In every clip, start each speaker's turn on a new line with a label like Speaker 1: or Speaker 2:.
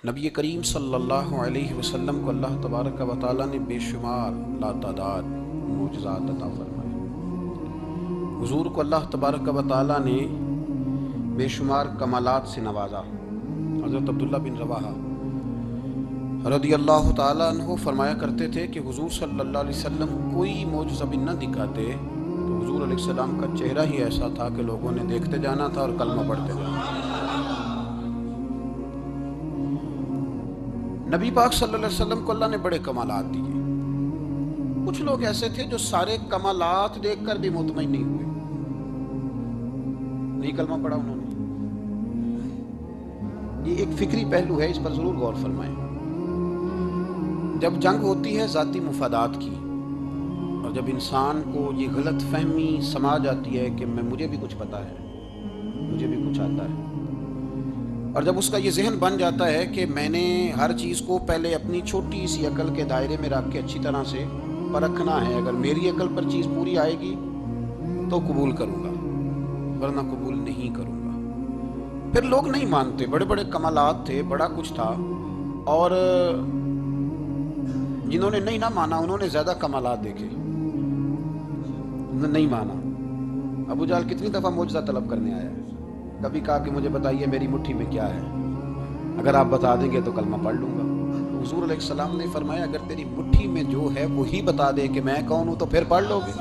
Speaker 1: نبی کریم صلی اللہ علیہ وسلم کو اللہ تبارک و تعالیٰ نے بے شمار لاتعداد معجزات عطا فرمائے۔ حضور کو اللہ تبارک و تعالیٰ نے بے شمار کمالات سے نوازا۔ حضرت عبداللہ بن رواحہ رضی اللہ تعالیٰ عنہ فرمایا کرتے تھے کہ حضور صلی اللہ علیہ وسلم کوئی معجزہ بھی نہ دکھاتے تو حضور علیہ السلام کا چہرہ ہی ایسا تھا کہ لوگوں نے دیکھتے جانا تھا اور کلمہ پڑھتے جانا تھا۔ نبی پاک صلی اللہ علیہ وسلم کو اللہ نے بڑے کمالات دیے۔ کچھ لوگ ایسے تھے جو سارے کمالات دیکھ کر بھی مطمئن نہیں ہوئے، نہیں کلمہ پڑھا انہوں نے۔ یہ ایک فکری پہلو ہے، اس پر ضرور غور فرمائیں۔ جب جنگ ہوتی ہے ذاتی مفادات کی، اور جب انسان کو یہ غلط فہمی سما جاتی ہے کہ مجھے بھی کچھ پتا ہے، مجھے بھی کچھ آتا ہے، اور جب اس کا یہ ذہن بن جاتا ہے کہ میں نے ہر چیز کو پہلے اپنی چھوٹی سی عقل کے دائرے میں رکھ کے اچھی طرح سے پرکھنا ہے، اگر میری عقل پر چیز پوری آئے گی تو قبول کروں گا ورنہ قبول نہیں کروں گا۔ پھر لوگ نہیں مانتے، بڑے بڑے کمالات تھے، بڑا کچھ تھا، اور جنہوں نے نہیں نہ مانا انہوں نے زیادہ کمالات دیکھے، نہیں مانا۔ ابو جہل کتنی دفعہ معجزہ طلب کرنے آیا ہے، کبھی کہا کہ مجھے بتائیے میری مٹھی میں کیا ہے، اگر آپ بتا دیں گے تو کلمہ پڑھ لوں گا۔ حضور علیہ السلام نے فرمایا اگر تیری مٹھی میں جو ہے وہی بتا دے کہ میں کون ہوں تو پھر پڑھ لو گے۔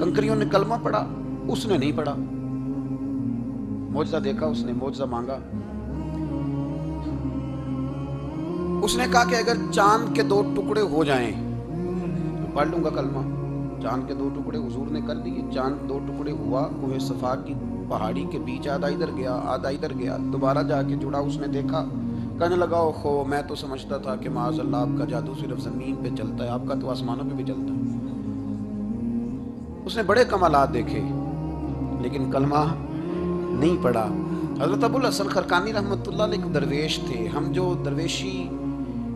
Speaker 1: کنکریوں نے کلمہ پڑھا، اس نے نہیں پڑھا۔ معجزہ دیکھا اس نے، معجزہ مانگا، اس نے کہا کہ اگر چاند کے 2 ٹکڑے ہو جائیں تو پڑھ لوں گا کلمہ۔ چاند کے 2 ٹکڑے حضور نے کر دیے، چاند 2 ٹکڑے ہوا، کوہ صفا کی پہاڑی کے بیچ آدھا ادھر گیا آدھا ادھر گیا، دوبارہ جا کے جڑا، اس نے دیکھا، کہنے لگا اوہو میں تو سمجھتا تھا کہ معاذ اللہ آپ کا جادو صرف زمین پہ چلتا ہے، آپ کا تو آسمانوں پہ بھی چلتا ہے۔ اس نے بڑے کمالات دیکھے لیکن کلمہ نہیں پڑھا۔ حضرت ابو الحسن خرقانی رحمۃ اللہ علیہ ایک درویش تھے۔ ہم جو درویشی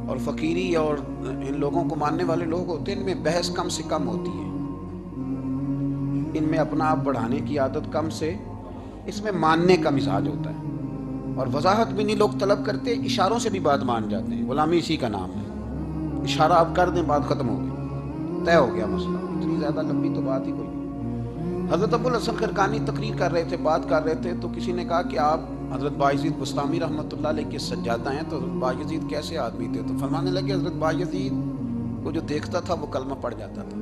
Speaker 1: اور فقیری اور ان لوگوں کو ماننے والے لوگ ہوتے ہیں، ان میں بحث کم سے کم ہوتی ہے، ان میں اپنا آپ بڑھانے کی عادت کم سے، اس میں ماننے کا مزاج ہوتا ہے، اور وضاحت بھی نہیں لوگ طلب کرتے، اشاروں سے بھی بات مان جاتے ہیں۔ غلامی اسی کا نام ہے، اشارہ آپ کر دیں بات ختم ہو گئی، طے ہو گیا مسئلہ، اتنی زیادہ لمبی تو بات ہی کوئی نہیں۔ حضرت ابو الحسن خرقانی تقریر کر رہے تھے، بات کر رہے تھے، تو کسی نے کہا کہ آپ حضرت بایزید بستامی رحمۃ اللہ علیہ کے سجادہ ہیں، تو حضرت بایزید کیسے آدمی تھے؟ تو فرمانے لگے حضرت بایزید کو جو دیکھتا تھا وہ کلمہ پڑھ جاتا تھا۔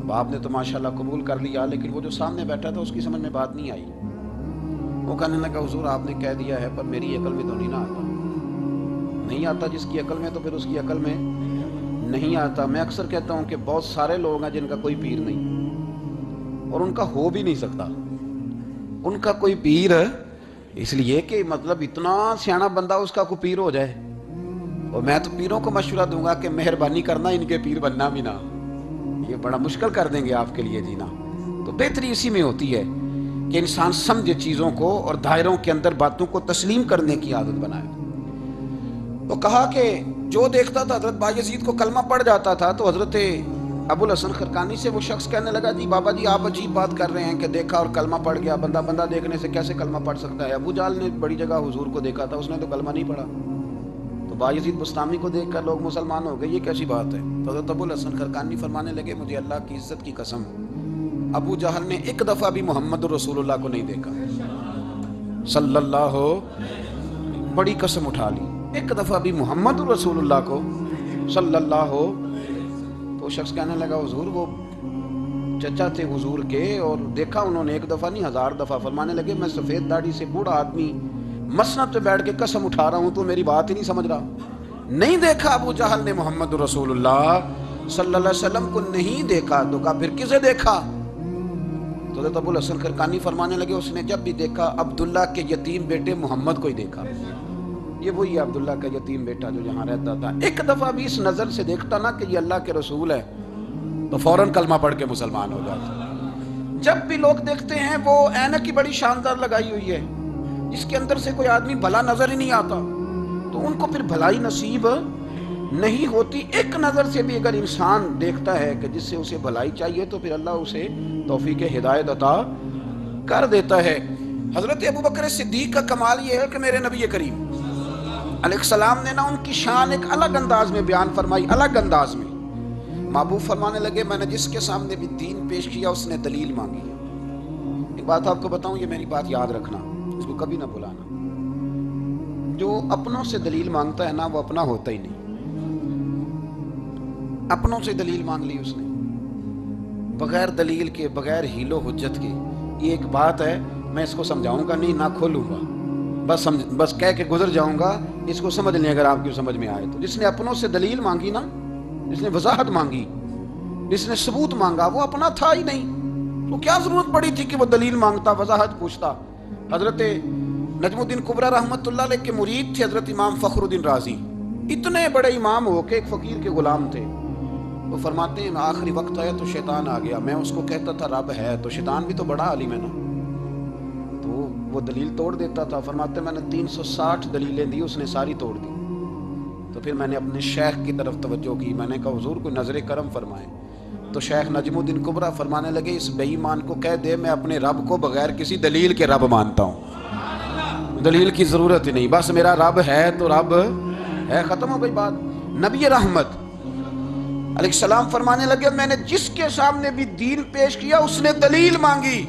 Speaker 1: اب آپ نے تو ماشاءاللہ قبول کر لیا، لیکن وہ جو سامنے بیٹھا تھا اس کی سمجھ میں بات نہیں آئی۔ وہ کہنے لگا حضور آپ نے کہہ دیا ہے پر میری عقل میں تو نہیں نہ آتا، نہیں آتا جس کی عقل میں تو پھر اس کی عقل میں نہیں آتا۔ میں اکثر کہتا ہوں کہ بہت سارے لوگ ہیں جن کا کوئی پیر نہیں، اور ان کا ہو بھی نہیں سکتا، ان کا کوئی پیر، اس لیے کہ مطلب اتنا سیاںا بندہ اس کا کوئی پیر ہو جائے۔ اور میں تو پیروں کو مشورہ دوں گا کہ مہربانی کرنا ان کے پیر بننا بھی نہ، یہ بڑا مشکل کر دیں گے آپ کے لیے جینا۔ تو بہتری اسی میں ہوتی ہے کہ انسان سمجھے چیزوں کو اور دائروں کے اندر باتوں کو تسلیم کرنے کی عادت بنائے۔ تو کہا کہ جو دیکھتا تھا حضرت بایزید کو کلمہ پڑھ جاتا تھا، تو حضرت ابو الحسن خرقانی سے وہ شخص کہنے لگا جی بابا جی آپ عجیب بات کر رہے ہیں کہ دیکھا اور کلمہ پڑھ گیا، بندہ دیکھنے سے کیسے کلمہ پڑھ سکتا ہے؟ ابو جہل نے بڑی جگہ حضور کو دیکھا تھا، اس نے تو کلمہ نہیں پڑھا۔ تو بایزید بستامی کو دیکھ کر لوگ مسلمان ہو گئے، یہ کیسی بات ہے؟ تو حضرت ابو الحسن خرقانی فرمانے لگے مجھے اللہ کی عزت کی قسم، ابو جہل نے ایک دفعہ بھی محمد رسول اللہ کو نہیں دیکھا صلی اللہ، بڑی قسم اٹھا لی، ایک دفعہ بھی محمد رسول اللہ کو صلی اللہ ہو۔ تو شخص کہنے لگا حضور وہ چچا تھے حضور کے، اور دیکھا انہوں نے ایک دفعہ نہیں 1000 دفعہ۔ فرمانے لگے میں سفید داڑھی سے بوڑھا آدمی مسند پہ بیٹھ کے قسم اٹھا رہا ہوں تو میری بات ہی نہیں سمجھ رہا، نہیں دیکھا ابو جہل نے محمد رسول اللہ صلی اللہ علیہ وسلم کو، نہیں دیکھا۔ تو کہا پھر کسے دیکھا؟ تو حضرت ابو الحسن خرقانی فرمانے لگے اس نے جب بھی دیکھا عبداللہ کے یتیم بیٹے محمد کو ہی دیکھا، یہ وہی عبداللہ کا یتیم بیٹا جو یہاں رہتا تھا۔ ایک دفعہ بھی اس نظر سے دیکھتا نا کہ یہ اللہ کے رسول ہے تو فوراً کلمہ پڑھ کے مسلمان ہو جاتا۔ جب بھی لوگ دیکھتے ہیں وہ اینک کی بڑی شاندار لگائی ہوئی ہے، جس کے اندر سے کوئی آدمی بھلا نظر ہی نہیں آتا، تو ان کو پھر بھلائی نصیب نہیں ہوتی۔ ایک نظر سے بھی اگر انسان دیکھتا ہے کہ جس سے اسے بھلائی چاہیے تو پھر اللہ اسے توفیق ہدایت عطا کر دیتا ہے۔ حضرت ابو بکر صدیق کا کمال یہ ہے کہ میرے نبی کریم علیہ السلام نے نا ان کی شان ایک الگ انداز میں بیان فرمائی، الگ انداز میں۔ محبوب فرمانے لگے میں نے جس کے سامنے بھی دین پیش کیا اس نے دلیل مانگی۔ ایک بات آپ کو بتاؤں، یہ میری بات یاد رکھنا، اس کو کبھی نہ بھلانا، جو اپنوں سے دلیل مانگتا ہے نا وہ اپنا ہوتا ہی نہیں۔ اپنوں سے دلیل مانگ لی اس نے، بغیر دلیل کے، بغیر حیل و حجت کے۔ یہ ایک بات ہے، میں اس کو سمجھاؤں گا نہیں، نہ کھولوں گا، بس کہہ کے گزر جاؤں گا، اس کو سمجھ لیں اگر آپ کی سمجھ میں آئے تو۔ جس نے اپنوں سے دلیل مانگی نا، جس نے وضاحت مانگی، جس نے ثبوت مانگا، وہ اپنا تھا ہی نہیں، تو کیا ضرورت پڑی تھی کہ وہ دلیل مانگتا، وضاحت پوچھتا۔ حضرت نجم الدین کبریٰ رحمۃ اللہ علیہ کے مرید تھے حضرت امام فخر الدین رازی، اتنے بڑے امام ہو کے ایک فقیر کے غلام تھے۔ وہ فرماتے ہیں آخری وقت آیا تو شیطان آ گیا، میں اس کو کہتا تھا رب ہے، تو شیطان بھی تو بڑا عالم ہے نا، تو وہ دلیل توڑ دیتا تھا۔ فرماتے میں نے 360 دلیلیں دی، اس نے ساری توڑ دی۔ تو پھر میں نے اپنے شیخ کی طرف توجہ کی، میں نے کہا حضور کوئی نظر کرم فرمائیں۔ تو شیخ نجم الدین کبریٰ فرمانے لگے اس بے ایمان کو کہہ دے میں اپنے رب کو بغیر کسی دلیل کے رب مانتا ہوں، دلیل کی ضرورت ہی نہیں، بس میرا رب ہے تو رب ہے، ختم ہو گئی بات۔ نبی رحمت علیہ السلام فرمانے لگے میں نے جس کے سامنے بھی دین پیش کیا اس نے دلیل مانگی،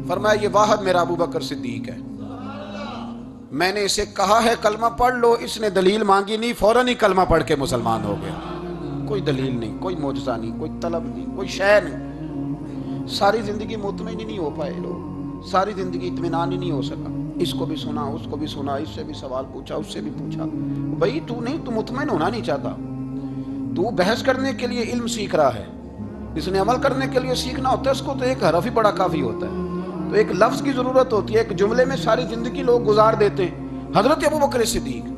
Speaker 1: فرمایا یہ واحد میرا ابو بکر صدیق ہے، میں نے اسے کہا ہے کلمہ پڑھ لو، اس نے دلیل مانگی نہیں، فوراً ہی کلمہ پڑھ کے مسلمان ہو گیا۔ کوئی دلیل نہیں، کوئی معجزہ نہیں، کوئی طلب نہیں، کوئی شے نہیں۔ ساری زندگی مطمئن ہی نہیں ہو پائے لوگ، ساری زندگی اطمینان ہی نہیں ہو سکا، اس کو بھی سنا، اس کو بھی سنا، اس سے بھی سوال پوچھا، اس سے بھی پوچھا۔ بھائی تو نہیں، تو مطمئن ہونا نہیں چاہتا، تو بحث کرنے کے لیے علم سیکھ رہا ہے، اس نے عمل کرنے کے لیے سیکھنا ہوتا ہے، اس کو تو ایک حرف ہی بڑا کافی ہوتا ہے، تو ایک لفظ کی ضرورت ہوتی ہے، ایک جملے میں ساری زندگی لوگ گزار دیتے ہیں۔ حضرت ابو بکر صدیق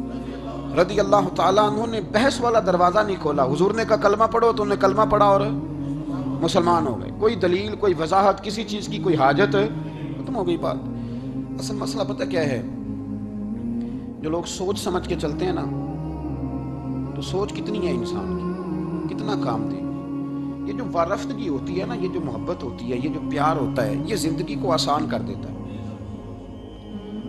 Speaker 1: رضی اللہ تعالیٰ عنہ نے بحث والا دروازہ نہیں کھولا، حضور نے کہا کلمہ پڑھو تو انہوں نے کلمہ پڑھا اور مسلمان ہو گئے۔ کوئی دلیل، کوئی وضاحت، کسی چیز کی کوئی حاجت، ختم ہو گئی بات۔ اصل مسئلہ پتہ کیا ہے، جو لوگ سوچ سمجھ کے چلتے ہیں نا، تو سوچ کتنی ہے انسان کی، کتنا کام دے۔ یہ جو وارفتگی ہوتی ہے نا، یہ جو محبت ہوتی ہے، یہ جو پیار ہوتا ہے، یہ زندگی کو آسان کر دیتا ہے۔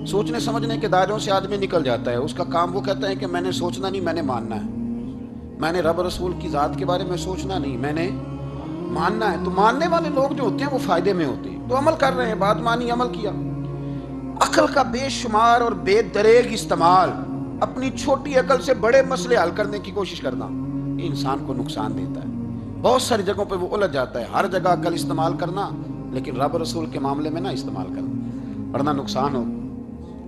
Speaker 1: سوچنے سمجھنے کے دائروں سے آدمی نکل جاتا ہے، اس کا کام وہ کہتا ہے کہ میں نے سوچنا نہیں، میں نے ماننا ہے، میں نے رب رسول کی ذات کے بارے میں سوچنا نہیں، میں نے ماننا ہے۔ تو ماننے والے لوگ جو ہوتے ہیں وہ فائدے میں ہوتے ہیں، تو عمل کر رہے ہیں، بات مانی، عمل کیا۔ عقل کا بے شمار اور بے دریغ استعمال، اپنی چھوٹی عقل سے بڑے مسئلے حل کرنے کی کوشش کرنا، یہ انسان کو نقصان دیتا ہے۔ بہت ساری جگہوں پہ وہ الجھ جاتا ہے، ہر جگہ عقل استعمال کرنا، لیکن رب رسول کے معاملے میں نہ استعمال کرنا، ورنہ نقصان ہو۔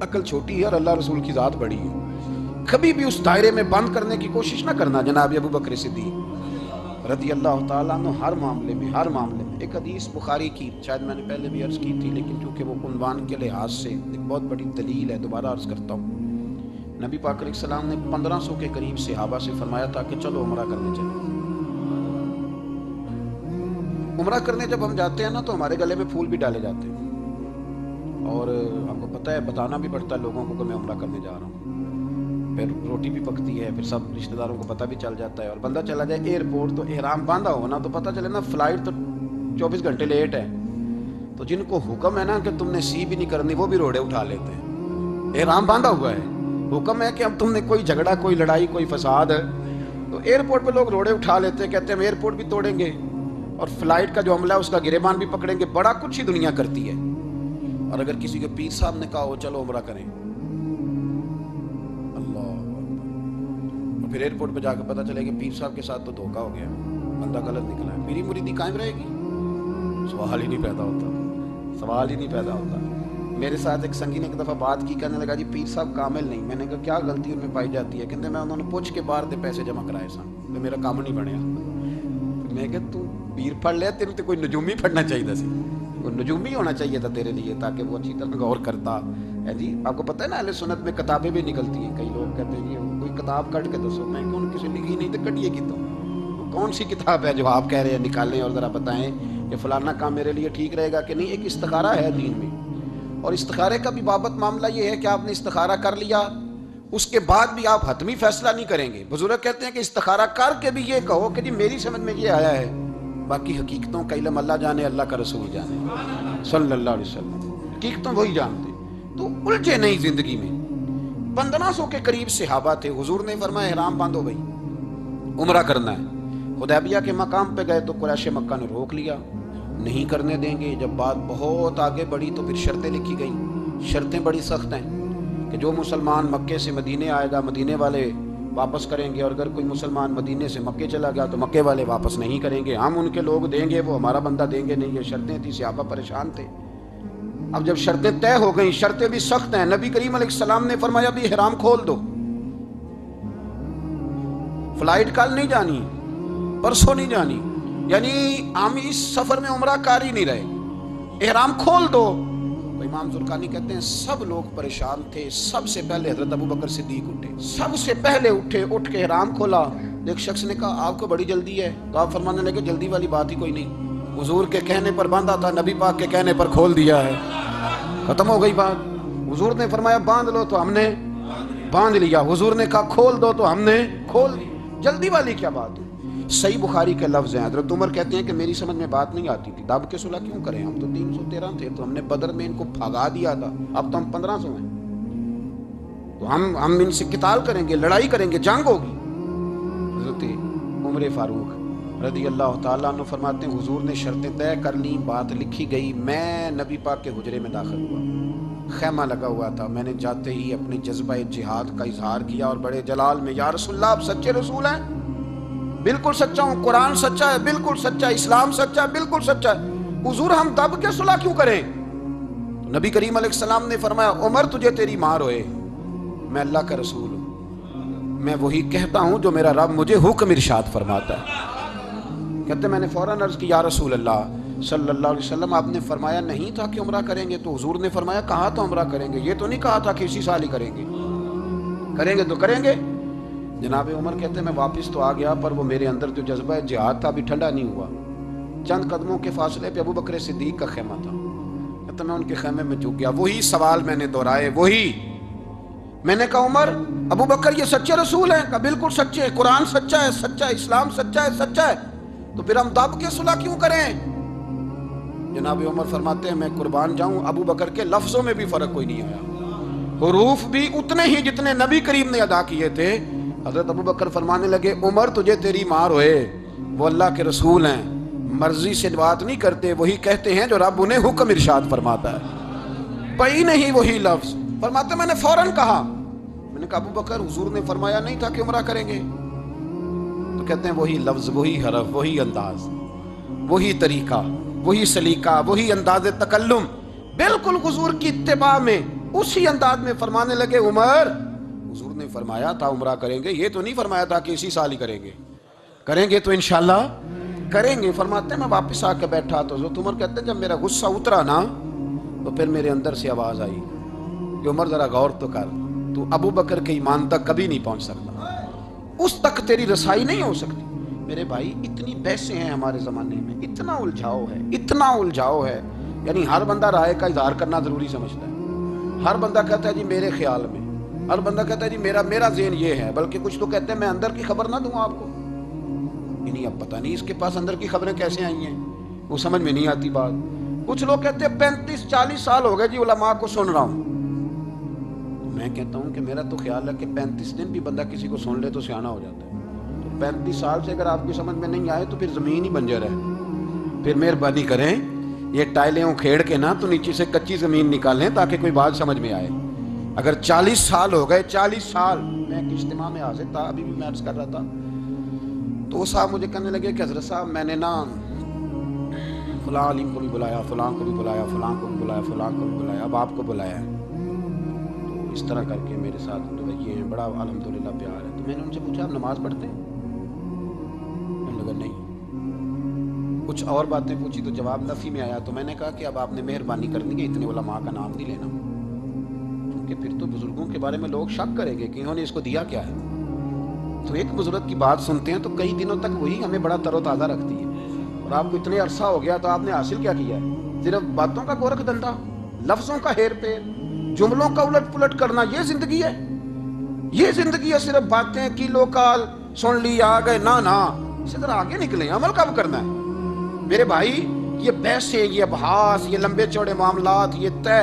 Speaker 1: عقل چھوٹی ہے اور اللہ رسول کی ذات بڑی ہے، کبھی بھی اس دائرے میں بند کرنے کی کوشش نہ کرنا۔ جناب ابو بکر صدیق رضی اللہ تعالیٰ عنہ ہر معاملے میں، ہر معاملے میں۔ ایک حدیث بخاری کی، شاید میں نے پہلے بھی عرض کی تھی، لیکن چونکہ وہ عنوان کے لحاظ سے ایک بہت بڑی دلیل ہے، دوبارہ عرض کرتا ہوں۔ نبی پاک علیہ السلام نے 1500 کے قریب صحابہ سے فرمایا تھا کہ چلو عمرہ کرنے چلیں۔ عمرہ کرنے جب ہم جاتے ہیں نا تو ہمارے گلے میں پھول بھی ڈالے جاتے ہیں، اور آپ کو پتہ ہے بتانا بھی پڑتا ہے لوگوں کو کہ میں عمرہ کرنے جا رہا ہوں، پھر روٹی بھی پکتی ہے، پھر سب رشتہ داروں کو پتہ بھی چل جاتا ہے، اور بندہ چلا جائے ایئرپورٹ تو احرام باندھا ہو نا تو پتہ چلے نا فلائٹ تو 24 گھنٹے لیٹ ہے، تو جن کو حکم ہے نا کہ تم نے سی بھی نہیں کرنی وہ بھی روڑے اٹھا لیتے ہیں، احرام باندھا ہوا ہے، حکم ہے کہ اب تم نے کوئی جھگڑا، کوئی لڑائی، کوئی فساد ہے تو ایئرپورٹ پہ لوگ روڑے اٹھا لیتے ہیں، کہتے ہیں ہم ایئرپورٹ بھی توڑیں گے اور فلائٹ کا جو عملہ ہے اس کا گریبان بھی پکڑیں گے، بڑا کچھ ہی دنیا کرتی ہے۔ اور اگر کسی کے پیر صاحب نے کہا ہو چلو عمرہ کریں، اللہ اکبر، اور پھر ایئرپورٹ پہ جا کے پتہ چلے کہ پیر صاحب کے ساتھ تو دھوکہ ہو گیا، بندہ غلط نکلا ہے، پیری مریدی قائم رہے گی؟ سوال ہی نہیں پیدا ہوتا، سوال ہی نہیں پیدا ہوتا۔ میرے ساتھ ایک سنگی نے ایک دفعہ بات کی، کہنے لگا جی پیر صاحب کامل نہیں۔ میں نے کہا کیا غلطی ان میں پائی جاتی ہے؟ کہتے میں انہوں نے پوچھ کے باہر دے پیسے جمع کرائے سن، تو میرا کام نہیں بنیا۔ میں کہ تو پیر پڑھ لیا، تیرے تو کوئی نجومی پڑھنا چاہیے سی، کوئی نجومی ہونا چاہیے تھا تیرے لیے، تاکہ وہ اچھی طرح غور کرتا ہے۔ جی آپ کو پتہ ہے نا اہل سنت میں کتابیں بھی نکلتی ہیں، کئی لوگ کہتے ہیں جی کوئی کتاب کٹ کے دسو، میں کیوں کسی لکھی نہیں تو کٹیے کی، تو کون سی کتاب ہے جو آپ کہہ رہے ہیں نکالیں اور ذرا بتائیں کہ فلانا کام میرے لیے ٹھیک رہے گا کہ نہیں۔ ایک استخارہ ہے دین میں، اور استخارے کا بھی بابت معاملہ یہ ہے کہ آپ نے استخارہ کر لیا، اس کے بعد بھی آپ حتمی فیصلہ نہیں کریں گے۔ بزرگ کہتے ہیں کہ استخارہ کر کے بھی یہ کہو کہ جی میری سمجھ میں یہ آیا ہے، باقی حقیقتوں کا علم اللہ جانے، اللہ کا رسول جانے صلی اللہ علیہ وسلم، حقیقتوں وہی جانتے۔ تو الجھے نہیں زندگی میں. 1500 کے قریب صحابہ تھے. حضور نے فرمایا احرام باندھو بھائی, عمرہ کرنا ہے. حدیبیہ کے مقام پہ گئے تو قریش مکہ نے روک لیا, نہیں کرنے دیں گے. جب بات بہت آگے بڑھی تو پھر شرطیں لکھی گئیں. شرطیں بڑی سخت ہیں کہ جو مسلمان مکے سے مدینے آئے گا مدینے والے واپس کریں گے, اور اگر کوئی مسلمان مدینے سے مکے چلا گیا تو مکے والے واپس نہیں کریں گے. ہم ان کے لوگ دیں گے, وہ ہمارا بندہ دیں گے نہیں. یہ شرطیں تھیں, صحابہ پریشان تھے. اب جب شرطیں طے ہو گئیں, شرطیں بھی سخت ہیں, نبی کریم علیہ السلام نے فرمایا بھی احرام کھول دو. فلائٹ کل نہیں جانی, پرسوں نہیں جانی, یعنی ہم اس سفر میں عمرہ کار ہی نہیں رہے, احرام کھول دو. تو امام ذوالقرنی کہتے ہیں سب لوگ پریشان تھے. سب سے پہلے حضرت ابوبکر صدیق اٹھے, سب سے پہلے اٹھے, اٹھ کے احرام کھولا. ایک شخص نے کہا آپ کو بڑی جلدی ہے, تو آپ فرمانے لگے جلدی والی بات ہی کوئی نہیں, حضور کے کہنے پر باندھا تھا, نبی پاک کے کہنے پر کھول دیا ہے, ختم ہو گئی بات. حضور نے فرمایا باندھ لو تو ہم نے باندھ لیا, حضور نے کہا کھول دو تو ہم نے کھول دی. جلدی والی کیا بات ہے. صحیح بخاری کے لفظ ہیں, حضرت عمر کہتے ہیں کہ میری سمجھ میں بات نہیں آتی تھی, دب کے صلح کیوں کریں, ہم تو 313 تھے, تو ہم نے بدر میں ان کو بھگا دیا تھا, اب تو ہم 1500 ہیں, تو ہم ان سے قتال کریں گے, لڑائی کریں گے, جنگ ہوگی. حضرت عمر فاروق رضی اللہ تعالیٰ عنہ فرماتے ہیں حضور نے شرطیں طے کر لی, بات لکھی گئی. میں نبی پاک کے حجرے میں داخل ہوا, خیمہ لگا ہوا تھا. میں نے جاتے ہی اپنے جذبہ جہاد کا اظہار کیا اور بڑے جلال میں, یا رسول اللہ آپ سچے رسول ہیں؟ بالکل سچا ہوں. قرآن سچا ہے, بالکل سچا ہے. اسلام سچا ہے, بالکل سچا ہے. حضور ہم دب کے صلح کیوں کریں؟ تو نبی کریم علیہ السلام نے فرمایا عمر تجھے تیری ماں روئے, میں اللہ کا رسول ہوں, میں وہی کہتا ہوں جو میرا رب مجھے حکم ارشاد فرماتا ہے. کہتے میں نے فوراً عرض کی یا رسول اللہ صلی اللہ علیہ وسلم آپ نے فرمایا نہیں تھا کہ عمرہ کریں گے؟ تو حضور نے فرمایا کہا تو عمرہ کریں گے, یہ تو نہیں کہا تھا کہ اسی سال ہی کریں گے, کریں گے تو کریں گے. جناب عمر کہتے ہیں میں واپس تو آ گیا, پر وہ میرے اندر جو جذبہ جہاد تھا ابھی ٹھنڈا نہیں ہوا. چند قدموں کے فاصلے پہ ابو بکر صدیق کا خیمہ تھا. کہتے میں ان کے خیمے میں جھک گیا, وہی سوال میں نے دہرائے, وہی میں نے کہا عمر ابو بکر یہ سچے رسول ہیں؟ کہا بالکل سچے, قرآن سچا ہے, سچا ہے, اسلام سچا ہے, سچا ہے, تو پھر ہم دب کے صلح کیوں کریں؟ جناب عمر فرماتے ہیں میں قربان جاؤں ابو بکر کے لفظوں میں بھی فرق کوئی نہیں آیا, حروف بھی اتنے ہی جتنے نبی کریم نے ادا کیے تھے. حضرت ابو بکر فرمانے لگے عمر تجھے تیری ماں روئے, وہ اللہ کے رسول ہیں, مرضی سے بات نہیں کرتے, وہی کہتے ہیں جو رب انہیں حکم ارشاد فرماتا ہے. پئی نہیں وہی لفظ. فرماتے میں نے فوراً کہا, میں نے کہا ابو بکر حضور نے فرمایا نہیں تھا کہ عمرہ کریں گے؟ تو کہتے ہیں وہی لفظ, وہی حرف, وہی انداز, وہی طریقہ, وہی سلیقہ, وہی انداز تکلم, بالکل حضور کی اتباع میں اسی انداز میں فرمانے لگے عمر حضور نے فرمایا تھا عمرہ کریں گے, یہ تو نہیں فرمایا تھا کہ اسی سال ہی کریں گے, کریں گے تو انشاءاللہ کریں گے. فرماتے ہیں میں واپس آ کے بیٹھا تو حضرت عمر کہتے ہیں جب میرا غصہ اترا نا تو پھر میرے اندر سے آواز آئی کہ عمر ذرا غور تو کر, تو ابو بکر کے ایمان تک کبھی نہیں پہنچ سکتا, اس تک تیری رسائی نہیں ہو سکتی. میرے بھائی اتنی بحثیں ہیں ہمارے زمانے میں, اتنا الجھاؤ ہے, اتنا الجھاؤ ہے, یعنی ہر بندہ رائے کا اظہار کرنا ضروری سمجھتا ہے. ہر بندہ کہتا ہے جی میرے خیال میں, ہر بندہ کہتا ہے جی میرا ذہن یہ ہے, بلکہ کچھ تو کہتے ہیں میں اندر کی خبر نہ دوں آپ کو. نہیں اب پتہ نہیں اس کے پاس اندر کی خبریں کیسے آئی ہیں, وہ سمجھ میں نہیں آتی بات. کچھ لوگ کہتے ہیں 35-40 سال ہو گئے جی علماء کو سن رہا ہوں. میں کہتا ہوں کہ میرا تو خیال ہے کہ 35 دن بھی بندہ کسی کو سن لے تو سیانہ ہو جاتا ہے. تو 35 سال سے اگر آپ کی سمجھ میں نہیں آئے تو پھر زمین ہی بنجر ہے. پھر مہربانی کریں یہ ٹائلیں کھیڑ کے نا تو نیچے سے کچی زمین نکالیں تاکہ کوئی بات سمجھ میں آئے. اگر 40 سال ہو گئے, 40 سال, میں ایک اجتماع میں حاضر تھا, ابھی بھی میں عرض کر رہا تھا, تو وہ صاحب مجھے کہنے لگے کہ حضرت صاحب میں نے نا فلاں عالم کو بھی بلایا, فلاں کو بھی بلایا, فلاں کو بھی بلایا, فلاں کو بھی بلایا, اب آپ کو بلایا ہے, تو اس طرح کر کے میرے ساتھ رویے ہیں, بڑا الحمدللہ پیار ہے. تو میں نے ان سے پوچھا آپ نماز پڑھتے ہیں؟ میں نے کہا نہیں. کچھ اور باتیں پوچھی تو جواب نفی میں آیا. تو میں نے کہا کہ اب آپ نے مہربانی کرنی کہ اتنے علماء کا نام نہیں لینا, کہ پھر تو بزرگوں کے بارے میں لوگ شک کریں گے کہ انہوں نے اس کو دیا کیا ہے. تو ایک بزرگ کی بات سنتے ہیں تو کئی دنوں تک وہی ہمیں بڑا تر و تازہ رکھتی ہے. اور آپ کو اتنے عرصہ ہو گیا تو آپ نے حاصل کیا کیا ہے؟ صرف باتوں کا گورکھ دھندا, لفظوں کا ہیر پھیر, جملوں کا الٹ پلٹ کرنا, یہ زندگی ہے؟ یہ زندگی ہے صرف باتیں کی لوکال سن لی آ گئے؟ نا اسے ذرا آگے نکلیں, عمل کب کرنا ہے میرے بھائی. یہ بحثیں, یہ ابحاث, یہ لمبے چوڑے معاملات, یہ طے,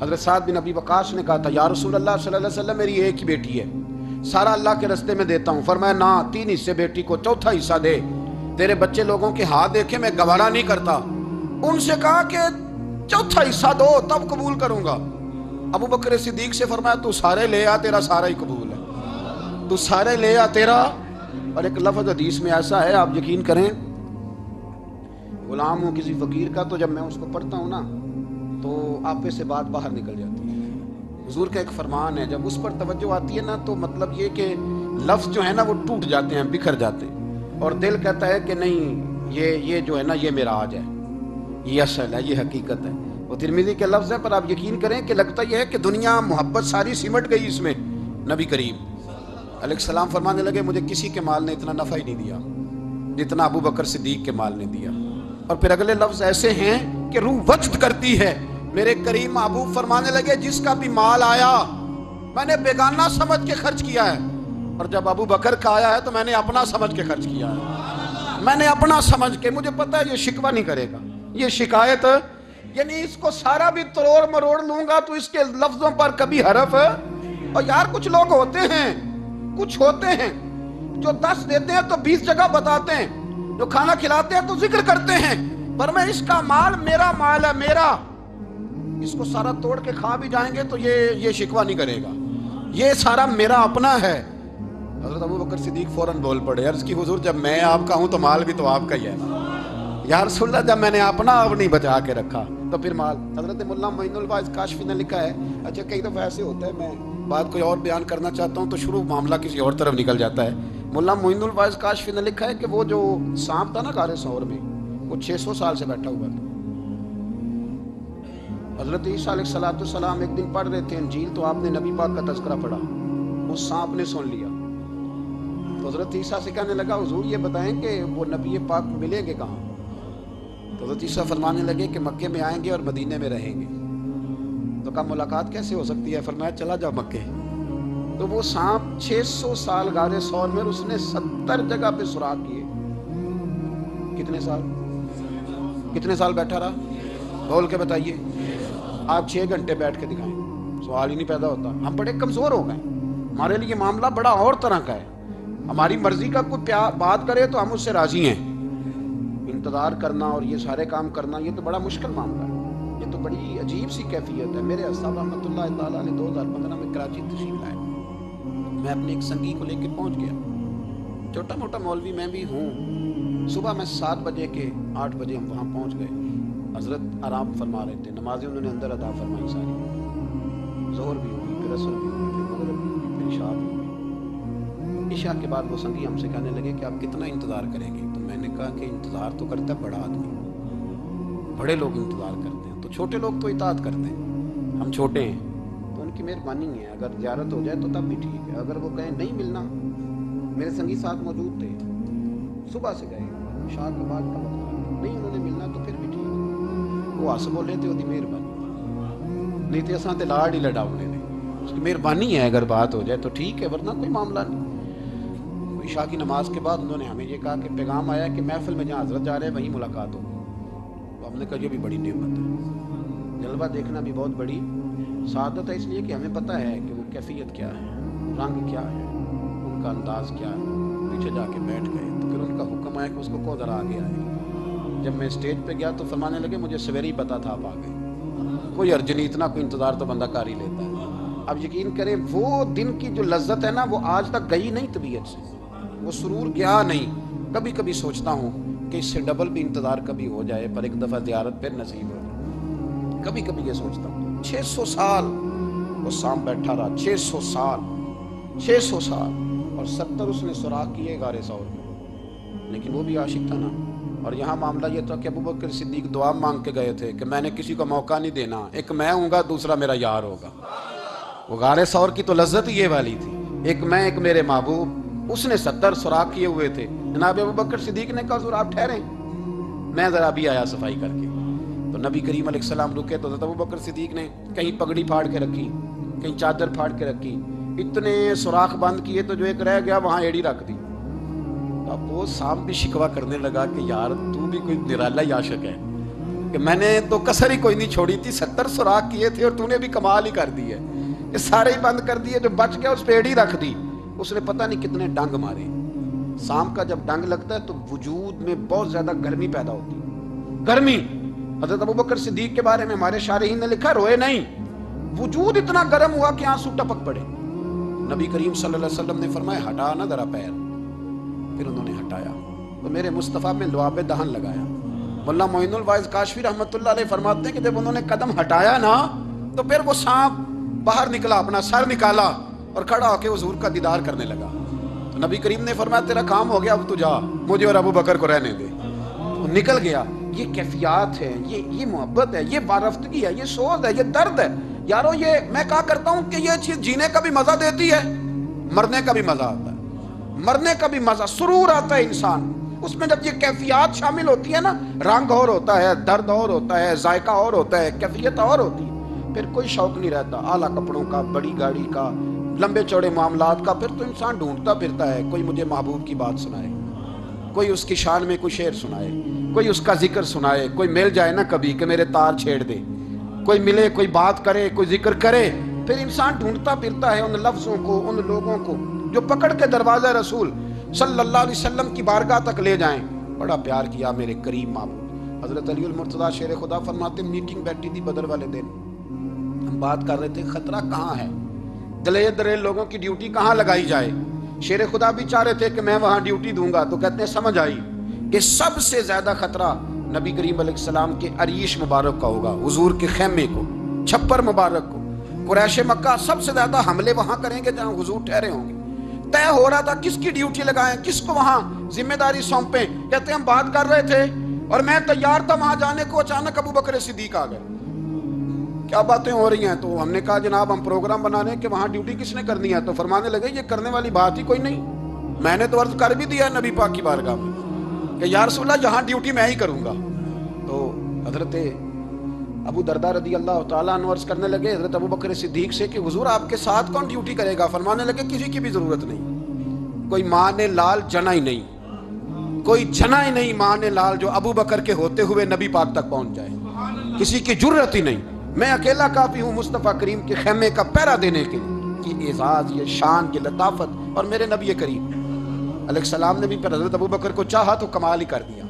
Speaker 1: حضرت سعد بن ابی وقاص نے کہا تھا یا رسول اللہ صلی اللہ علیہ وسلم میری ایک ہی بیٹی ہے، سارا اللہ کے راستے میں دیتا ہوں۔ فرمایا نہ، 3 حصے بیٹی کو، چوتھا حصہ دے، تیرے بچے لوگوں کے ہاتھ دیکھے میں گوارا نہیں کرتا۔ ان سے کہا کہ چوتھا حصہ دو تب قبول کروں گا۔ ابو بکر صدیق سے فرمایا تو سارے لے آ، تیرا سارا ہی قبول ہے، تو سارے لے آ تیرا۔ اور ایک لفظ حدیث میں ایسا ہے، آپ یقین کریں، غلام ہوں کسی فقیر کا، تو جب میں اس کو پڑھتا ہوں نا تو آپے سے بات باہر نکل جاتی ہے۔ حضور کا ایک فرمان ہے، جب اس پر توجہ آتی ہے نا تو مطلب یہ کہ لفظ جو ہے نا وہ ٹوٹ جاتے ہیں، بکھر جاتے ہیں، اور دل کہتا ہے کہ نہیں یہ جو ہے نا یہ معراج ہے، یہ اصل ہے، یہ حقیقت ہے۔ وہ ترمذی کے لفظ ہے، پر آپ یقین کریں کہ لگتا یہ ہے کہ دنیا محبت ساری سمٹ گئی اس میں۔ نبی کریم علیہ السلام فرمانے لگے مجھے کسی کے مال نے اتنا نفع ہی نہیں دیا جتنا ابو بکر صدیق کے مال نے دیا۔ اور پھر اگلے لفظ ایسے ہیں کہ روح وجد کرتی ہے۔ میرے کریم محبوب فرمانے لگے جس کا بھی مال آیا میں نے بیگانہ سمجھ کے خرچ کیا ہے، اور جب ابو بکر کا آیا ہے تو میں نے اپنا سمجھ کے خرچ کیا ہے، میں نے اپنا سمجھ کے، مجھے پتا ہے یہ شکوہ نہیں کرے گا، یہ شکایت، یعنی اس کو سارا بھی تروڑ مروڑ لوں گا تو اس کے لفظوں پر کبھی حرف۔ اور یار کچھ لوگ ہوتے ہیں جو 10 دیتے ہیں تو 20 جگہ بتاتے ہیں، جو کھانا کھلاتے ہیں تو ذکر کرتے ہیں، پر میں اس کا مال میرا مال ہے، میرا، اس کو سارا توڑ کے کھا بھی جائیں گے تو یہ شکوہ نہیں کرے گا، یہ سارا میرا اپنا ہے۔ حضرت ابو بکر صدیق فوراً بول پڑے، عرض کی حضور جب میں آپ کا ہوں تو مال بھی تو آپ کا ہی ہے یا رسول اللہ، جب میں نے اپنا اب نہیں بچا کے رکھا تو پھر مال۔ حضرت مولا معین الواعظ کاشفی نے لکھا ہے، اچھا کئی دفعہ ایسے ہوتا ہے میں بات کوئی اور بیان کرنا چاہتا ہوں تو شروع معاملہ کسی اور طرف نکل جاتا ہے۔ مولا معین الواعظ کاشفی نے لکھا ہے کہ وہ جو سانپ تھا نا غار ثور میں، وہ 600 سال سے بیٹھا ہوا تھا۔ حضرت عیسیٰ علیہ السلام ایک دن پڑھ رہے تھے انجیل، تو آپ نے نبی پاک کا تذکرہ پڑھا، اس سانپ نے سن لیا، تو حضرت عیسیٰ سے کہنے لگا حضور یہ بتائیں کہ وہ نبی پاک ملیں گے کہاں؟ تو حضرت عیسیٰ فرمانے لگے کہ مکے میں آئیں گے اور مدینے میں رہیں گے۔ تو کہا ملاقات کیسے ہو سکتی ہے؟ فرمایا چلا جاؤ مکے۔ تو وہ سانپ 600 سال غار ثور میں، اس نے 70 جگہ پہ سوراخ کیے۔ کتنے سال بیٹھا رہا؟ بول کے بتائیے۔ آپ 6 گھنٹے بیٹھ کے دکھائیں، سوال ہی نہیں پیدا ہوتا۔ ہم بڑے کمزور ہو گئے، ہمارے لیے معاملہ بڑا اور طرح کا ہے، ہماری مرضی کا کوئی بات کرے تو ہم اس سے راضی ہیں، انتظار کرنا اور یہ سارے کام کرنا یہ تو بڑا مشکل معاملہ ہے، یہ تو بڑی عجیب سی کیفیت ہے۔ میرے صاحب رحمۃ اللہ تعالیٰ علیہ 2015 میں کراچی تشریف لائے، میں اپنے ایک سنگی کو لے کے پہنچ گیا، چھوٹا موٹا مولوی میں بھی ہوں۔ صبح میں 7 بجے کے 8 بجے ہم وہاں پہنچ گئے، حضرت آرام فرما رہے تھے، نمازیں انہوں نے اندر ادا فرمائی ساری، ظہر بھی ہوئی، پھر عصر بھی ہوئی، پھر مغرب بھی ہوئی، پھر عشاء بھی ہوئی۔ عشاء کے بعد وہ سنگی ہم سے کہنے لگے کہ آپ کتنا انتظار کریں گے؟ تو میں نے کہا کہ انتظار تو کرتا ہے بڑا آدمی، بڑے لوگ انتظار کرتے ہیں، تو چھوٹے لوگ تو اطاعت کرتے ہیں، ہم چھوٹے ہیں تو ان کی مہربانی ہے، اگر زیارت ہو جائے تو تب بھی ٹھیک ہے، اگر وہ کہیں نہیں ملنا، میرے سنگی ساتھ موجود تھے، صبح سے گئے، عشاء کے بعد کا وقت نہیں انہوں نے ملنا تو پھر بھی ٹھیک ہے، وہ ہس بولے تھے وہ مہربانی، نہیں تو اساں تے لاڑ ہی لڑاؤنے نے، اس کی مہربانی ہے، اگر بات ہو جائے تو ٹھیک ہے ورنہ کوئی معاملہ نہیں۔ عشاء کی نماز کے بعد انہوں نے ہمیں یہ کہا کہ پیغام آیا کہ محفل میں جہاں حضرت جا رہے ہیں وہیں ملاقات ہو۔ تو ہم نے کہا یہ بھی بڑی نعمت ہے، جلوہ دیکھنا بھی بہت بڑی سعادت ہے، اس لیے کہ ہمیں پتہ ہے کہ وہ کیفیت کیا ہے، رنگ کیا ہے، ان کا انداز کیا ہے۔ پیچھے جا کے بیٹھ گئے تو پھر ان کا حکم آیا کہ اس کو ذرا آگے آئے۔ جب میں اسٹیج پہ گیا تو فرمانے لگے مجھے سویرے ہی پتا تھا آپ آ گئے، کوئی ارج نہیں، اتنا کوئی انتظار تو بندہ کر ہی لیتا ہے۔ اب یقین کریں وہ دن کی جو لذت ہے نا وہ آج تک گئی نہیں طبیعت سے، وہ سرور گیا نہیں۔ کبھی کبھی سوچتا ہوں کہ اس سے ڈبل بھی انتظار کبھی ہو جائے، پر ایک دفعہ زیارت پھر نصیب ہو جائے، کبھی کبھی یہ سوچتا ہوں۔ 600 سال وہ سام بیٹھا رہا، 600 سال اور 70 اس نے سوراخ کیے غار ثور میں، لیکن وہ بھی عاشق تھا نا۔ اور یہاں معاملہ یہ تھا کہ ابو بکر صدیق دعا مانگ کے گئے تھے کہ میں نے کسی کو موقع نہیں دینا، ایک میں ہوں گا دوسرا میرا یار ہوگا۔ وہ غار ثور کی تو لذت یہ والی تھی، ایک میں ایک میرے محبوب۔ اس نے 70 سوراخ کیے ہوئے تھے، جناب ابو بکر صدیق نے کہا حضور آپ ٹھہریں، میں ذرا بھی آیا صفائی کر کے۔ تو نبی کریم علیہ السلام رکے تو حضرت ابو بکر صدیق نے کہیں پگڑی پھاڑ کے رکھی، کہیں چادر پھاڑ کے رکھی، اتنے سوراخ بند کیے تو جو ایک رہ گیا وہاں ایڑی رکھ دی۔ اب وہ سام بھی شکوہ کرنے لگا کہ یار تو بھی کوئی نرالا عاشق ہے، کہ میں نے تو کسر ہی کوئی نہیں چھوڑی تھی، 70 سوراخ کیے تھے اور تو نے بھی کمال ہی کر دی ہے، یہ سارے ہی بند کر دیے، جو بچ گیا اس پیڑ ہی رکھ دی۔ اس نے پتہ نہیں کتنے ڈنگ مارے۔ سانپ کا جب ڈنگ لگتا ہے تو وجود میں بہت زیادہ گرمی پیدا ہوتی ہے، گرمی۔ حضرت ابوبکر صدیق کے بارے میں ہمارے شارحین نے لکھا روئے نہیں، وجود اتنا گرم ہوا کہ آنسو ٹپک پڑے۔ نبی کریم صلی اللہ علیہ وسلم نے فرمایا ہٹا نہ ذرا پیر، پھر انہوں نے ہٹایا تو میرے مصطفیٰ میں لعاب دہن لگایا۔ مولا معین الواعظ کاشفی رحمۃ اللہ علیہ فرماتے ہیں کہ جب انہوں نے قدم ہٹایا نا تو پھر وہ سانپ باہر نکلا، اپنا سر نکالا اور کھڑا ہو کے حضور کا دیدار کرنے لگا۔ تو نبی کریم نے فرمایا تیرا کام ہو گیا، اب تو جا، مجھے اور ابو بکر کو رہنے دے۔ تو نکل گیا۔ یہ کیفیات ہے، یہ محبت ہے، یہ وارفتگی ہے، یہ سوز ہے، یہ درد ہے۔ یارو یہ میں کہا کرتا ہوں کہ یہ چیز جینے کا بھی مزہ دیتی ہے، مرنے کا بھی مزہ آتا ہے، مرنے کا بھی مزہ، سرور آتا ہے انسان اس میں جب یہ کیفیات شامل ہوتی ہے نا۔ رنگ اور ہوتا ہے، درد اور ہوتا ہے، ذائقہ اور ہوتا ہے، کیفیت اور ہوتی ہے، پھر کوئی شوق نہیں رہتا اعلیٰ کپڑوں کا، بڑی گاڑی کا، لمبے چوڑے معاملات کا۔ پھر تو انسان ڈھونڈتا پھرتا ہے کوئی مجھے محبوب کی بات سنائے، کوئی اس کی شان میں کوئی شعر سنائے، کوئی اس کا ذکر سنائے، کوئی مل جائے نا کبھی کہ میرے تار چھیڑ دے، کوئی ملے، کوئی بات کرے، کوئی ذکر کرے۔ پھر انسان ڈھونڈتا پھرتا ہے ان لفظوں کو، ان لوگوں کو جو پکڑ کے دروازہ رسول صلی اللہ علیہ وسلم کی بارگاہ تک لے جائیں۔ بڑا پیار کیا میرے کریم محبوب۔ حضرت علی المرتضیٰ شیر خدا فرماتے میٹنگ بیٹھی تھی بدر والے دن، ہم بات کر رہے تھے خطرہ کہاں ہے، دلے درے لوگوں کی ڈیوٹی کہاں لگائی جائے۔ شیر خدا بھی چاہ رہے تھے کہ میں وہاں ڈیوٹی دوں گا، تو کہتے ہیں سمجھ آئی کہ سب سے زیادہ خطرہ نبی کریم علیہ السلام کے عریش مبارک کا ہوگا، حضور کے خیمے کو، چھپر مبارک کو۔ قریش مکہ سب سے زیادہ حملے وہاں کریں گے جہاں حضور ٹھہرے ہوں گے۔ طے ہو رہا تھا کس کی ڈیوٹی لگائیں، کس کو وہاں ذمہ داری سونپیں۔ کہتے ہیں ہم بات کر رہے تھے اور میں تیار تھا وہاں جانے کو، اچانک ابو بکر صدیق آ گئے۔ کیا باتیں ہو رہی ہیں؟ تو ہم نے کہا جناب ہم پروگرام بنا رہے ہیں کہ وہاں ڈیوٹی کس نے کرنی ہے۔ تو فرمانے لگے یہ کرنے والی بات ہی کوئی نہیں، میں نے تو عرض کر بھی دیا نبی پاک کی بارگاہ میں کہ یا رسول اللہ یہاں ڈیوٹی میں ہی کروں گا۔ تو حضرت ابو درداء رضی اللہ تعالیٰ عنہ عرض کرنے لگے حضرت ابو بکر صدیق سے کہ حضور آپ کے ساتھ کون ڈیوٹی کرے گا؟ فرمانے لگے کسی کی بھی ضرورت نہیں، کوئی ماں نے لال جنا ہی نہیں، کوئی جنا ہی نہیں ماں نے لال جو ابو بکر کے ہوتے ہوئے نبی پاک تک پہنچ جائے، کسی کی جرت ہی نہیں، میں اکیلا کافی ہوں مصطفیٰ کریم کے خیمے کا پہرا دینے کے لیے۔ یہ اعزاز، یہ شان، یہ لطافت، اور میرے نبی کریم علیہ السلام نے بھی پھر حضرت ابو بکر کو چاہا تو کمال ہی کر دیا،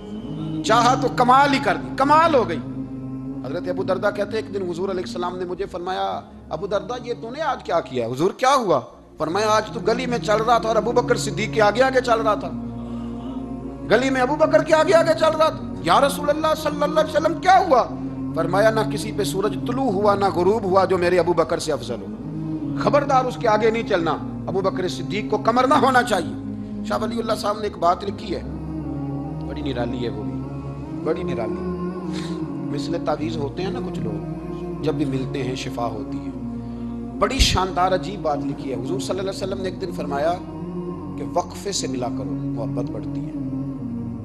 Speaker 1: چاہا تو کمال ہی کر دی، کمال ہو گئی۔ حضرت ابو درداء کہتے ہیں ایک دن حضور علیہ السلام نے مجھے فرمایا ابو درداء یہ تو نے آج کیا کیا ہے؟ حضور کیا ہوا؟ فرمایا آج تو گلی میں چل رہا تھا اور ابو بکر صدیق کے آگے آگے چل رہا تھا، گلی میں ابو بکر کے آگے آگے چل رہا تھا۔ یا رسول اللہ صلی اللہ علیہ وسلم کیا ہوا؟ فرمایا نہ کسی پہ سورج طلوع ہوا نہ غروب ہوا جو میرے ابو بکر سے افضل ہو، خبردار اس کے آگے نہیں چلنا، ابو بکر صدیق کو کمر نہ ہونا چاہیے۔ شاہ ولی اللہ صاحب نے ایک بات لکھی ہے، بڑی نرالی ہے، وہ بھی بڑی نرالی، مثل تعویذ ہوتے ہیں نا کچھ لوگ، جب بھی ملتے ہیں شفا ہوتی ہے۔ بڑی شاندار عجیب بات لکھی ہے۔ حضور صلی اللہ علیہ وسلم نے ایک دن فرمایا کہ وقفے سے ملا کرو محبت بڑھتی ہے،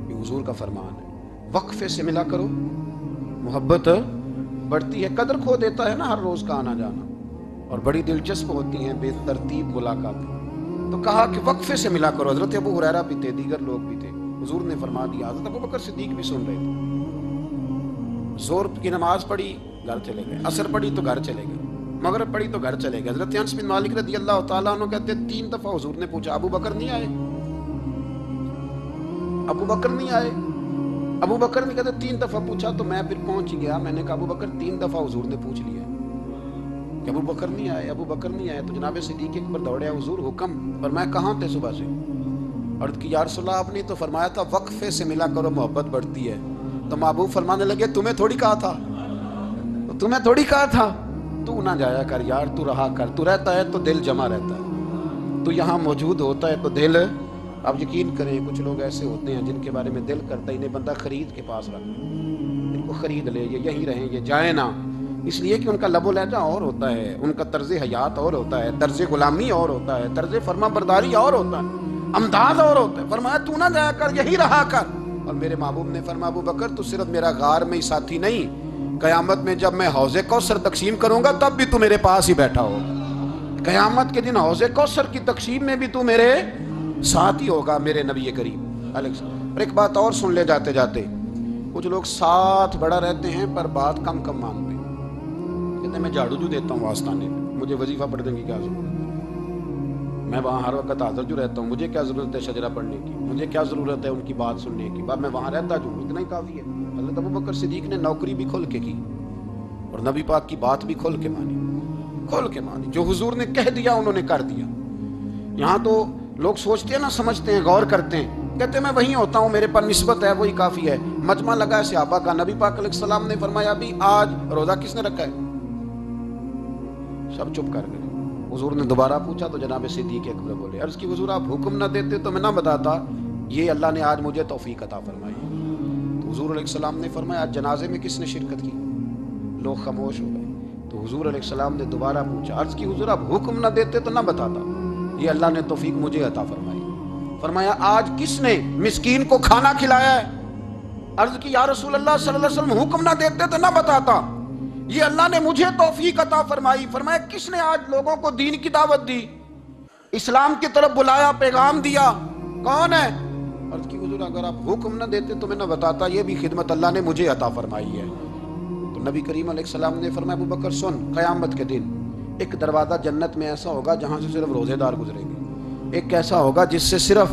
Speaker 1: یہ حضور کا فرمان ہے، وقفے سے ملا کرو محبت بڑھتی ہے۔ قدر کھو دیتا ہے نا ہر روز کا آنا جانا، اور بڑی دلچسپ ہوتی ہیں بے ترتیب ملاقاتیں، تو کہا کہ وقفے سے ملا کرو۔ حضرت ابو ہریرہ بھی تھے، دیگر لوگ بھی تھے، حضور نے فرما دیا۔ حضرت ابو بکر صدیق بھی سن رہے تھے۔ زور کی نماز پڑھی گھر چلے گئے، عصر پڑھی تو گھر چلے گئے، مغرب پڑھی تو گھر چلے گئے۔ حضرت انس بن مالک رضی اللہ تعالیٰ عنہ کہتے 3 دفعہ حضور نے پوچھا ابو بکر نہیں آئے، ابو بکر نہیں آئے، ابو بکر نے کہتے 3 دفعہ پوچھا تو میں پھر پہنچ گیا، میں نے کہا ابو بکر 3 دفعہ حضور نے پوچھ لیا کہ ابو بکر نہیں آئے، ابو بکر نہیں آئے۔ تو جناب صدیق اکبر دوڑے حضور حکم، اور میں کہاں تھے صبح سے؟ عرض کی یا رسول اللہ آپ نے تو فرمایا تھا وقفے سے ملا کرو محبت بڑھتی ہے۔ تو محبوب فرمانے لگے تمہیں تھوڑی کہا تھا، تمہیں تھوڑی کہا تھا، تو نہ جایا کر یار، تو رہا کر، تو رہتا ہے تو دل جمع رہتا ہے، تو یہاں موجود ہوتا ہے تو دل، آپ یقین کریں کچھ لوگ ایسے ہوتے ہیں جن کے بارے میں دل کرتا ہے انہیں بندہ خرید کے پاس رکھ، ان کو خرید لے، یہ یہیں رہیں، یہ جائیں نہ، اس لیے کہ ان کا لب و لہجہ اور ہوتا ہے، ان کا طرز حیات اور ہوتا ہے، طرز غلامی اور ہوتا ہے، طرز فرما برداری اور ہوتا ہے، انداز اور ہوتا ہے۔ فرمایا تو نہ جایا کر، یہی رہا کر۔ اور میرے محبوب نے فرمایا ابو بکر تو صرف میرا غار میں ہی ساتھی نہیں، قیامت میں جب میں حوض کوثر تقسیم کروں گا تب بھی تو میرے پاس ہی بیٹھا ہوگا، قیامت کے دن حوض کوثر کی تقسیم میں بھی تو میرے ساتھ ہی ہوگا، میرے نبی کریم علیہ السلام۔ اور ایک بات اور سن لے جاتے جاتے کچھ لوگ ساتھ بڑا رہتے ہیں پر بات کم کم مانتے ہیں، کہتے ہیں میں جھاڑو جو دیتا ہوں آستانے میں، مجھے وظیفہ پڑھنے کی کیا ضرورت ہے، میں وہاں ہر وقت حاضر جو رہتا ہوں، مجھے کیا ضرورت ہے شجرہ پڑھنے کی، مجھے کیا ضرورت ہے ان کی بات سننے کی، میں وہاں رہتا جو اتنا ہی کافی ہے۔ حضرت ابوبکر صدیق نے نوکری بھی کھول کے کی اور نبی پاک کی بات بھی کھول کے مانی، جو حضور نے کہہ دیا انہوں نے کر دیا۔ یہاں تو لوگ سوچتے ہیں نا، سمجھتے ہیں، غور کرتے ہیں، کہتے ہیں میں وہیں ہوتا ہوں، میرے پر نسبت ہے، وہی کافی ہے۔ مجمع لگا ہے صحابہ کا، نبی پاک علیہ السلام نے فرمایا بھی آج روزہ کس نے رکھا ہے؟ سب چپ کر گئے۔ حضور نے دوبارہ پوچھا تو جناب صدیق اکبر بولے، عرض کی حضور آپ حکم نہ دیتے تو میں نہ بتاتا، یہ اللہ نے آج مجھے توفیق عطا فرمائی۔ تو حضور علیہ السلام نے فرمایا آج جنازے میں کس نے شرکت کی؟ لوگ خاموش ہو گئے۔ تو حضور علیہ السلام نے دوبارہ پوچھا، عرض کی حضور آپ حکم نہ دیتے تو نہ بتاتا، یہ اللہ نے توفیق مجھے عطا فرمائی۔ فرمایا آج کس نے مسکین کو کھانا کھلایا ہے؟ عرض کی یا رسول اللہ صلی اللہ علیہ وسلم حکم نہ دیتے تو نہ بتاتا، یہ اللہ نے مجھے توفیق عطا فرمائی۔ فرمایا کس نے آج لوگوں کو دین کی دعوت دی، اسلام کی طرف بلایا، پیغام دیا، کون ہے؟ عرض کی حضور اگر آپ حکم نہ دیتے تو میں نہ بتاتا، یہ بھی خدمت اللہ نے مجھے عطا فرمائی ہے۔ تو نبی کریم علیہ السلام نے فرمایا ابوبکر سن، قیامت کے دن ایک دروازہ جنت میں ایسا ہوگا جہاں سے صرف روزے دار گزریں گے، ایک ایسا ہوگا جس سے صرف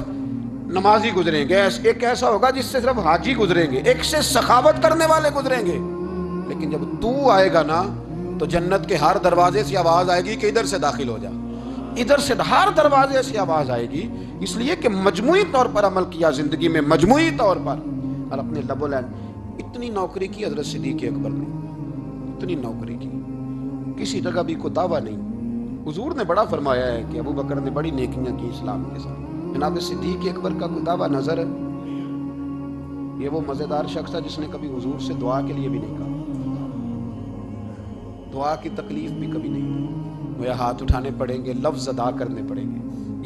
Speaker 1: نمازی گزریں گے، ایک ایسا ہوگا جس سے صرف حاجی گزریں گے، ایک سے سخاوت کرنے والے گزریں گے۔ لیکن جب تو آئے گا نا تو جنت کے ہر دروازے سے آواز آئے گی کہ ادھر سے داخل ہو جا، ادھر سے ہر دروازے سے آواز آئے گی، اس لیے کہ مجموعی طور پر عمل کیا زندگی میں، مجموعی طور پر، اور اپنے لب و لہن۔ اتنی نوکری کی حضرت صدیق اکبر نے، اتنی نوکری کی، کسی جگہ بھی کوئی دعویٰ نہیں۔ حضور نے بڑا فرمایا ہے کہ ابو بکر نے بڑی نیکیاں کی اسلام کے ساتھ، جناب صدیق اکبر کا کوئی دعویٰ نظر ہے؟ یہ وہ مزیدار شخص تھا جس نے کبھی حضور سے دعا کے لیے بھی نہیں کہا، دعا کی تکلیف بھی کبھی نہیں دی، وہ ہاتھ اٹھانے پڑیں گے، لفظ ادا کرنے پڑیں گے،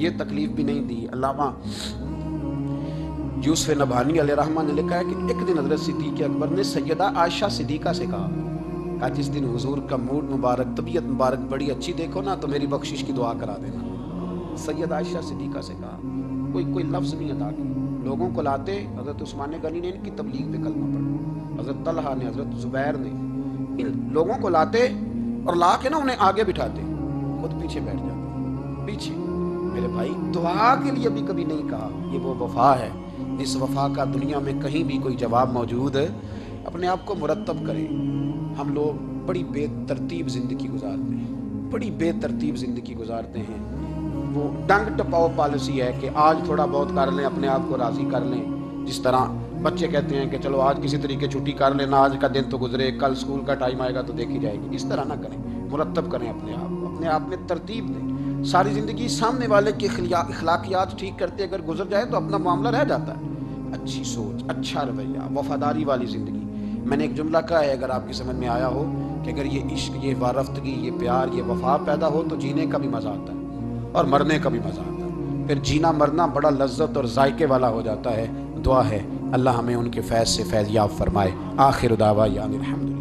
Speaker 1: یہ تکلیف بھی نہیں دی۔ علامہ یوسف نبہانی علیہ رحمہ نے لکھا ہے کہ ایک دن حضرت صدیق اکبر نے سیدہ عائشہ صدیقہ سے کہا جس دن حضور کا موڈ مبارک، طبیعت مبارک بڑی اچھی دیکھو نا تو میری بخشش کی دعا کرا دینا۔ سیدہ عائشہ صدیقہ سے کہا، کوئی لفظ نہیں ادا کی، لوگوں کو لاتے، حضرت عثمان غنی نے ان کی تبلیغ پہ کلمہ پڑھا، حضرت طلحہ نے، حضرت زبیر نے، ان لوگوں کو لاتے اور لا کے نا انہیں آگے بٹھاتے، خود پیچھے بیٹھ جاتے، پیچھے۔ میرے بھائی دعا کے لیے بھی کبھی نہیں کہا، یہ وہ وفا ہے جس وفا کا دنیا میں کہیں بھی کوئی جواب موجود ہے۔ اپنے آپ کو مرتب کریں۔ ہم لوگ بڑی بے ترتیب زندگی گزارتے ہیں، بڑی بے ترتیب زندگی گزارتے ہیں۔ وہ ڈنگ ٹپاؤ پالیسی ہے کہ آج تھوڑا بہت کر لیں، اپنے آپ کو راضی کر لیں، جس طرح بچے کہتے ہیں کہ چلو آج کسی طریقے چھٹی کر لینا، آج کا دن تو گزرے، کل اسکول کا ٹائم آئے گا تو دیکھی جائے گی۔ اس طرح نہ کریں، مرتب کریں اپنے آپ کو، اپنے آپ میں ترتیب دیں۔ ساری زندگی سامنے والے کی اخلاقیات ٹھیک کرتے اگر گزر جائے تو اپنا معاملہ رہ جاتا ہے۔ اچھی سوچ، اچھا رویہ، وفاداری والی زندگی۔ میں نے ایک جملہ کہا ہے، اگر آپ کی سمجھ میں آیا ہو، کہ اگر یہ عشق، یہ وارفتگی، یہ پیار، یہ وفا پیدا ہو تو جینے کا بھی مزہ آتا ہے اور مرنے کا بھی مزہ آتا ہے، پھر جینا مرنا بڑا لذت اور ذائقے والا ہو جاتا ہے۔ دعا ہے اللہ ہمیں ان کے فیض سے فیض یاب فرمائے۔ آخر دعوانا الحمدللہ۔